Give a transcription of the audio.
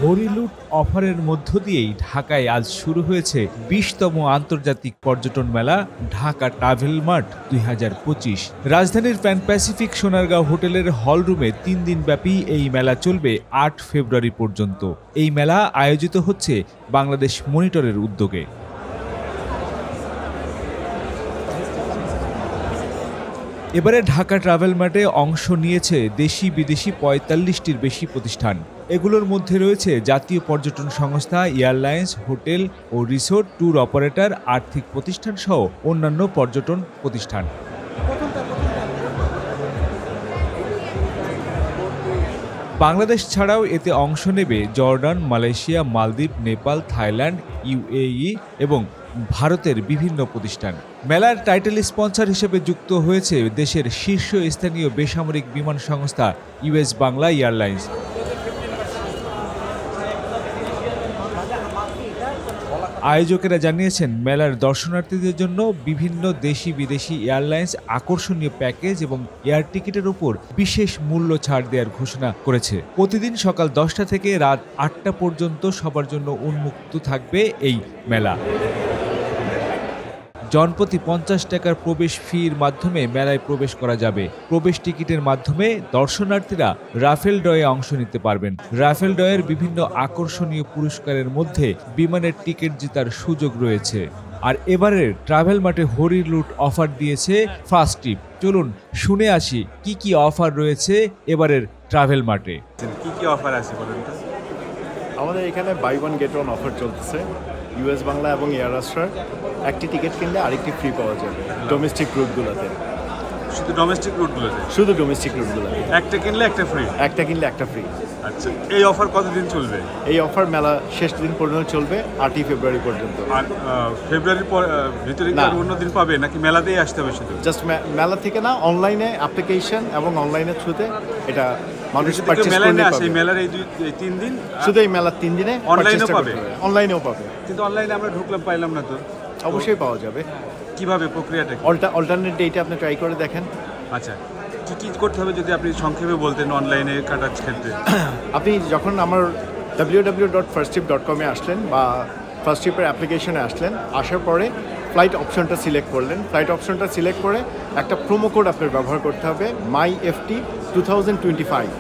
হরিলুট অফারের মধ্য দিয়েই ঢাকায় আজ শুরু হয়েছে ২০তম আন্তর্জাতিক পর্যটন মেলা ঢাকা ট্রাভেল মার্ট ২০২৫। রাজধানীর প্যান প্যাসিফিক সোনারগাঁও হোটেলের হলরুমে ৩ দিনব্যাপী এই মেলা চলবে ৮ ফেব্রুয়ারি পর্যন্ত। এই মেলা আয়োজিত হচ্ছে বাংলাদেশ মনিটরের উদ্যোগে। এবারে ঢাকা ট্রাভেল মার্টে অংশ নিয়েছে দেশি বিদেশি ৪৫টির বেশি প্রতিষ্ঠান। এগুলোর মধ্যে রয়েছে জাতীয় পর্যটন সংস্থা, এয়ারলাইন্স, হোটেল ও রিসোর্ট, ট্যুর অপারেটর, আর্থিক প্রতিষ্ঠান সহ অন্যান্য পর্যটন প্রতিষ্ঠান। বাংলাদেশ ছাড়াও এতে অংশ নেবে জর্ডান, মালয়েশিয়া, মালদ্বীপ, নেপাল, থাইল্যান্ড, ইউএই এবং ভারতের বিভিন্ন প্রতিষ্ঠান। মেলার টাইটেল স্পন্সর হিসেবে যুক্ত হয়েছে দেশের শীর্ষস্থানীয় বেসামরিক বিমান সংস্থা ইউএস বাংলা এয়ারলাইন্স। আয়োজকেরা জানিয়েছেন, মেলার দর্শনার্থীদের জন্য বিভিন্ন দেশি বিদেশি এয়ারলাইন্স আকর্ষণীয় প্যাকেজ এবং এয়ার টিকিটের উপর বিশেষ মূল্য ছাড় দেওয়ার ঘোষণা করেছে। প্রতিদিন সকাল ১০টা থেকে রাত ৮টা পর্যন্ত সবার জন্য উন্মুক্ত থাকবে এই মেলা। জনপ্রতি ৫০ টাকার প্রবেশ ফির মাধ্যমে মেলায় প্রবেশ করা যাবে। প্রবেশ টিকিটের মাধ্যমে দর্শনার্থীরা রাফেল ড্রয়ে অংশ নিতে পারবেন। রাফেল ড্রয়ের বিভিন্ন আকর্ষণীয় পুরস্কারের মধ্যে বিমানের টিকিট জেতার সুযোগ রয়েছে। আর এবারের ট্রাভেল মার্টে হরিলুট অফার দিয়েছে ফার্স্ট ট্রিপ। চলুন শুনে আসি কি কি অফার রয়েছে এবারের ট্রাভেল মার্টে। কি কি অফার আছে বলেন তো? আমাদের এখানে buy one get one offer চলতেছে। ইউএস বাংলা এবং এয়ার রাষ্ট্রার একটি টিকিট কিনলে আরেকটি ফ্রি পাওয়া যাবে ডোমেস্টিক রুটগুলোতে। শুধু ডোমেস্টিক রুটগুলোতে? শুধু ডোমেস্টিক রুটগুলোতে। একটা কিনলে একটা ফ্রি? একটা কিনলে একটা ফ্রি। আচ্ছা, এই অফার কতদিন চলবে? এই অফার মেলা শেষ দিন পর্যন্ত চলবে, ৮ই ফেব্রুয়ারি পর্যন্ত। আর ফেব্রুয়ারির ভিতরে কি অন্য দিন পাবে নাকি মেলাতেই আসতে হবে শুধু? জাস্ট মেলা থেকে না, অনলাইনে অ্যাপ্লিকেশন এবং অনলাইনের থ্রুতে এটা মানুষ পারচেজ করতে পারবে। মেলার এই ৩ দিন শুধু এই মেলার 3 দিনে অনলাইনেও পাবে? অনলাইনেও পাবে। কিন্তু অনলাইনে আমরা ঢুকলাম, পাইলাম না তো। অবশ্যই পাওয়া যাবে। কিভাবে প্রক্রিয়াটা? অল্টারনেট ডেটে আপনি ট্রাই করে দেখেন। আচ্ছা, কি করতে হবে যদি আপনি সংক্ষেপে বলতেন অনলাইনে কাটার ক্ষেত্রে? আপনি যখন আমার www.firsttrip.com এ আসলেন বা ফার্স্ট ট্রিপের অ্যাপ্লিকেশনে আসলেন, আসার পরে ফ্লাইট অপশনটা সিলেক্ট করলেন। ফ্লাইট অপশনটা সিলেক্ট করে একটা প্রোমো কোড আপনার ব্যবহার করতে হবে, MyFT 2025।